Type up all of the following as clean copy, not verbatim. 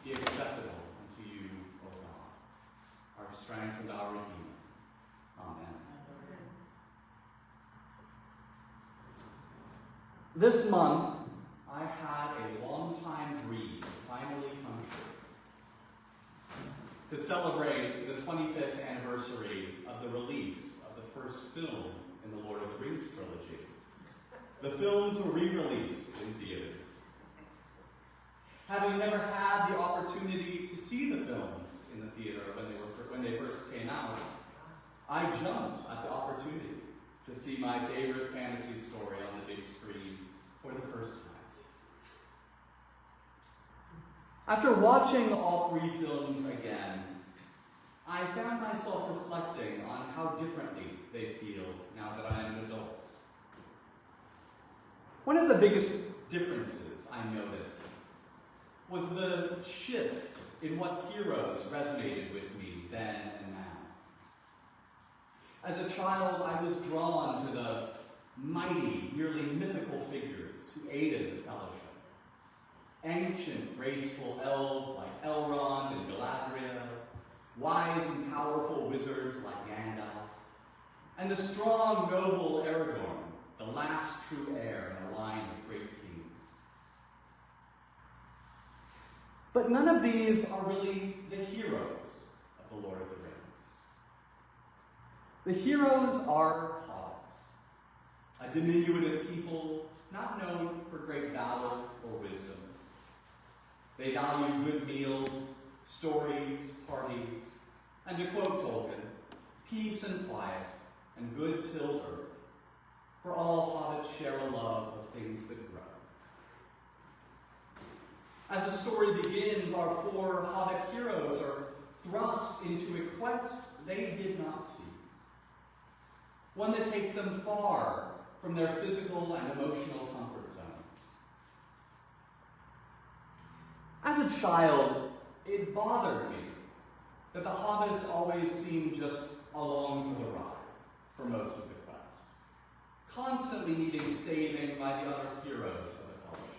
be acceptable unto you, O God, our strength and our Redeemer. Amen. This month, I had a long-time dream finally come true. To celebrate the 25th anniversary of the release of the first film in the Lord of the Rings trilogy. The films were re-released in theaters. Having never had the opportunity to see the films in the theater when they first came out, I jumped at the opportunity to see my favorite fantasy story on the big screen for the first time. After watching all three films again, I found myself reflecting on how differently they feel now that I am an adult. One of the biggest differences I noticed was the shift in what heroes resonated with me then and now. As a child, I was drawn to the mighty, nearly mythical figures who aided the Fellowship. Ancient, graceful elves like Elrond and Galadriel, wise and powerful wizards like Gandalf, and the strong, noble Aragorn, the last true heir in a line of great kings. But none of these are really the heroes of the Lord of the Rings. The heroes are hobbits, a diminutive people not known for great valor or wisdom. They value good meals, stories, parties, and to quote Tolkien, peace and quiet and good tilled earth, for all hobbits share a love of things that grow. As the story begins, our four hobbit heroes are thrust into a quest they did not seek, one that takes them far from their physical and emotional comfort zones. As a child, it bothered me that the hobbits always seemed just along for the ride for most of the quest, constantly needing saving by the other heroes of the Fellowship.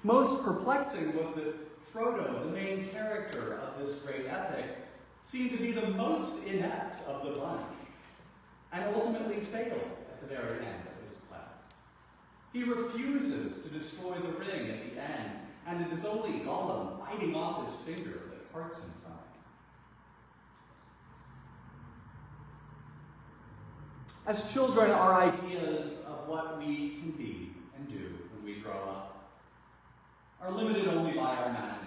Most perplexing was that Frodo, the main character of this great epic, seemed to be the most inept of the bunch, and ultimately failed at the very end of his quest. He refuses to destroy the ring at the end, and it is only Gollum biting off his finger that parts him from it. As children, our ideas of what we can be and do when we grow up are limited only by our imagination.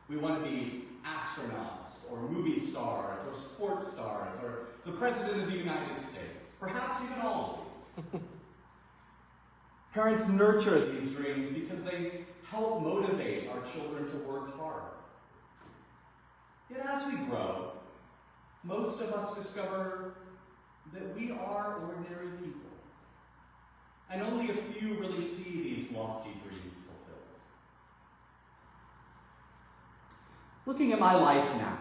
We want to be astronauts, or movie stars, or sports stars, or the President of the United States, perhaps even all of these. Parents nurture these dreams because they help motivate our children to work hard. Yet as we grow, most of us discover that we are ordinary people, and only a few really see these lofty dreams fulfilled. Looking at my life now,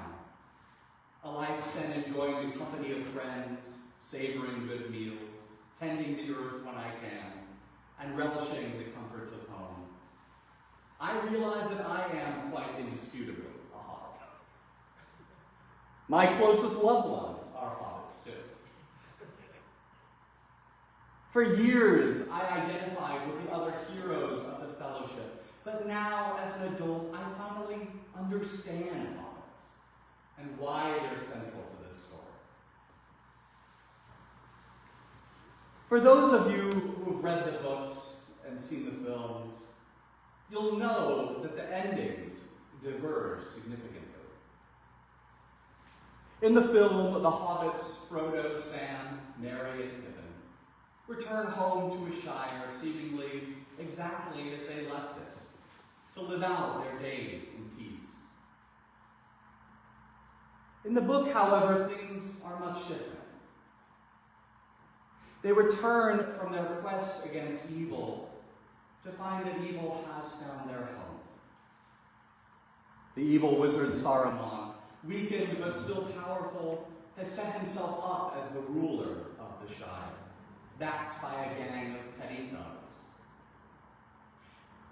a life spent enjoying the company of friends, savoring good meals, tending the earth when I can, and relishing the comforts of home, I realize that I am quite indisputably a hobbit. My closest loved ones are hobbits too. For years, I identified with the other heroes of the Fellowship, but now, as an adult, I finally understand hobbits and why they're central to this story. For those of you who've read the books and seen the films, you'll know that the endings diverge significantly. In the film, the hobbits, Frodo, Sam, Merry, and Pippin, return home to a shire seemingly exactly as they left it, to live out their days in peace. In the book, however, things are much different. They return from their quest against evil to find that evil has found their home. The evil wizard Saruman, weakened but still powerful, has set himself up as the ruler of the Shire, backed by a gang of petty thugs.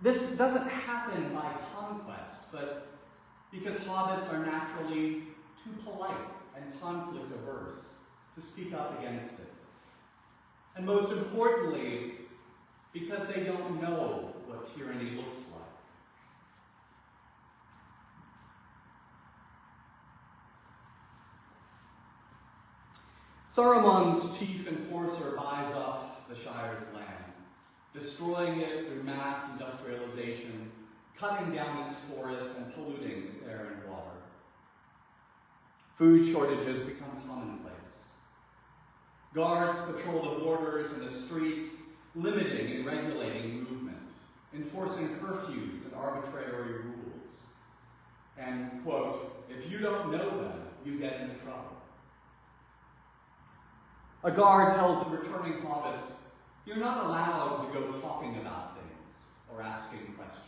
This doesn't happen by conquest, but because hobbits are naturally too polite and conflict-averse to speak up against it. And most importantly, because they don't know what tyranny looks like. Saruman's chief enforcer buys up the Shire's land, destroying it through mass industrialization, cutting down its forests and polluting its air and water. Food shortages become commonplace. Guards patrol the borders and the streets, limiting and regulating movement, enforcing curfews and arbitrary rules. And, quote, if you don't know them, you get into trouble. A guard tells the returning hobbits, you're not allowed to go talking about things or asking questions.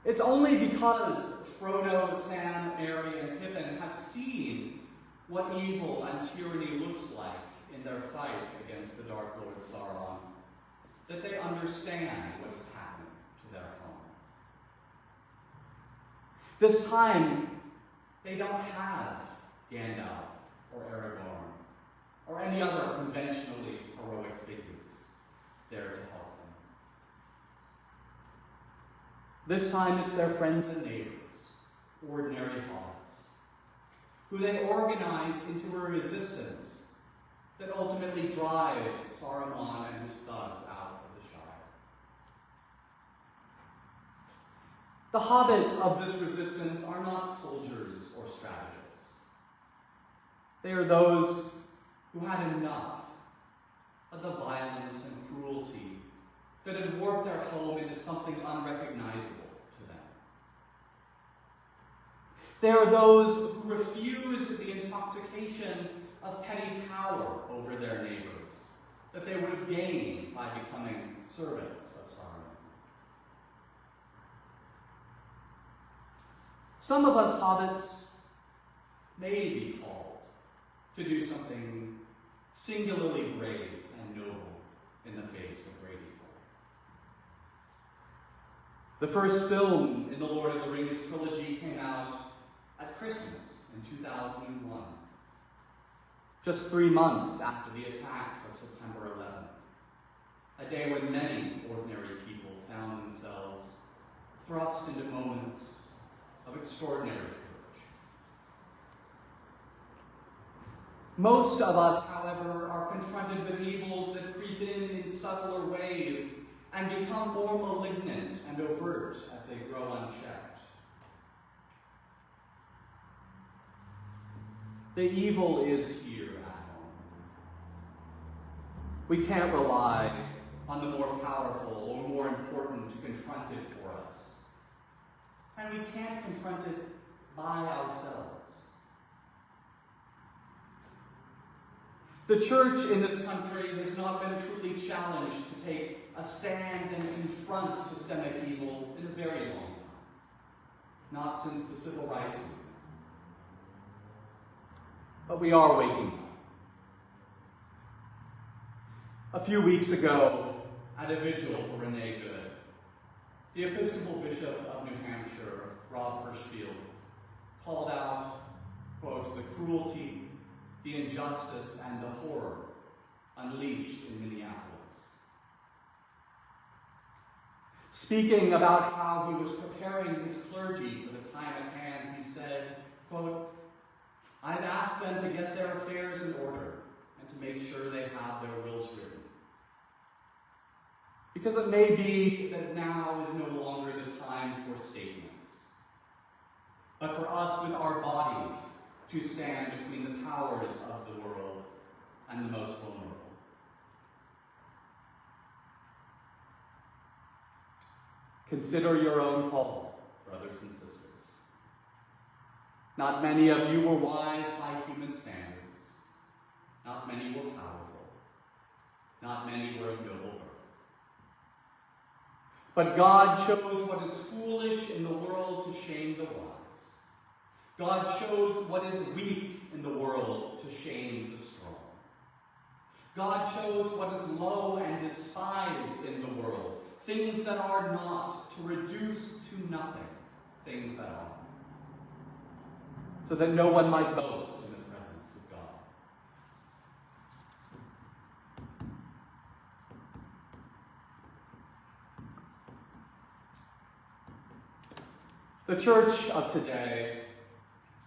It's only because Frodo, Sam, Merry, and Pippin have seen what evil and tyranny looks like in their fight against the Dark Lord Sauron that they understand what is happening to their home. This time, they don't have Gandalf or Aragorn or any other conventionally heroic figures there to help them. This time it's their friends and neighbors, ordinary hobbits, who they organize into a resistance that ultimately drives Saruman and his thugs out of the Shire. The hobbits of this resistance are not soldiers or strategists. They are those who had enough of the violence and cruelty that had warped their home into something unrecognizable to them. They are those who refused the intoxication of petty power over their neighbors that they would have gained by becoming servants of Sauron. Some of us hobbits may be called to do something singularly brave and noble in the face of great evil. The first film in the Lord of the Rings trilogy came out at Christmas in 2001, just 3 months after the attacks of September 11th, a day when many ordinary people found themselves thrust into moments of extraordinary courage. Most of us, however, are confronted with evils that creep in subtler ways and become more malignant and overt as they grow unchecked. The evil is here at home. We can't rely on the more powerful or more important to confront it for us. And we can't confront it by ourselves. The church in this country has not been truly challenged to take a stand and confront systemic evil in a very long time. Not since the Civil Rights Movement. But we are waking up. A few weeks ago, at a vigil for Renee Good, the Episcopal Bishop of New Hampshire, Rob Hirschfield, called out, quote, the cruelty, the injustice, and the horror unleashed in Minneapolis. Speaking about how he was preparing his clergy for the time at hand, he said, quote, I've asked them to get their affairs in order and to make sure they have their wills written. Because it may be that now is no longer the time for statements, but for us with our bodies to stand between the powers of the world and the most vulnerable. Consider your own call, brothers and sisters. Not many of you were wise by human standards. Not many were powerful. Not many were of noble birth. But God chose what is foolish in the world to shame the wise. God chose what is weak in the world to shame the strong. God chose what is low and despised in the world, things that are not, to reduce to nothing things that are, so that no one might boast in the presence of God. The church of today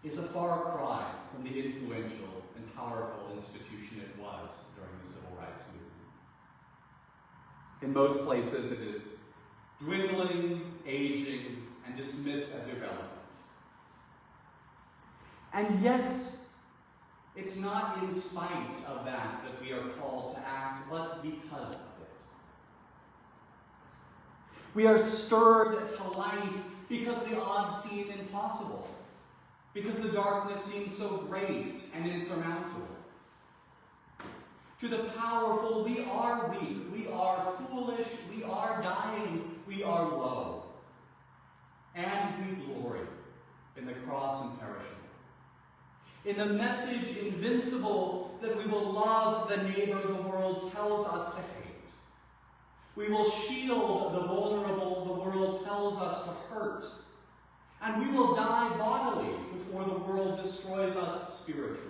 is a far cry from the influential and powerful institution it was during the Civil Rights Movement. In most places, it is dwindling, aging, and dismissed as irrelevant. And yet, it's not in spite of that we are called to act, but because of it. We are stirred to life because the odds seem impossible, because the darkness seems so great and insurmountable. To the powerful, we are weak, we are foolish, we are dying, we are low. And we glory in the cross imperishable, in the message invincible that we will love the neighbor the world tells us to hate. We will shield the vulnerable the world tells us to hurt. And we will die bodily before the world destroys us spiritually.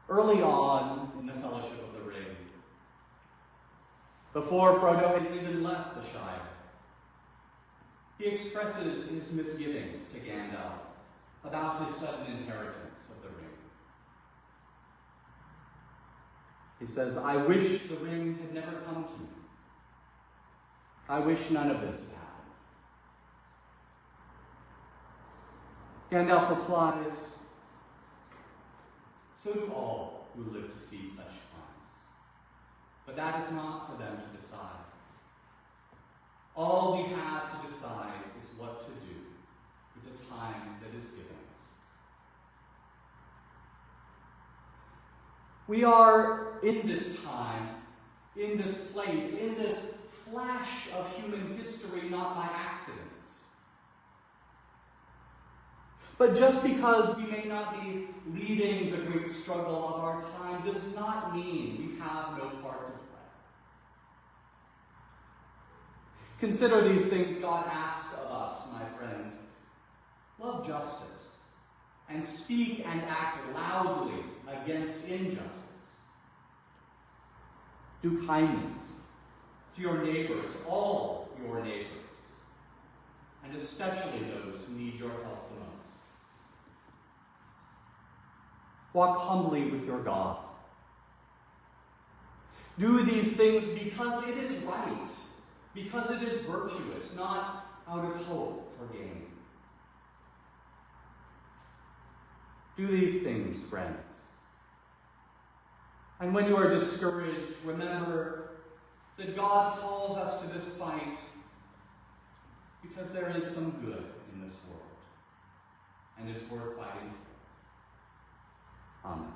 Early on in the Fellowship of the Ring, before Frodo has even left the Shire, he expresses his misgivings to Gandalf about his sudden inheritance of the ring. He says, "I wish the ring had never come to me. I wish none of this had happened." Gandalf replies, "So do all who live to see such times. But that is not for them to decide. All we have to decide is what to do with the time that is given us." We are in this time, in this place, in this flash of human history, not by accident. But just because we may not be leading the great struggle of our time does not mean we have no part to play. Consider these things God asks of us, my friends. Love justice and speak and act loudly against injustice. Do kindness to your neighbors, all your neighbors, and especially those who need your help the most. Walk humbly with your God. Do these things because it is right, because it is virtuous, not out of hope for gain. Do these things, friends. And when you are discouraged, remember that God calls us to this fight because there is some good in this world, and it's worth fighting for. Amen.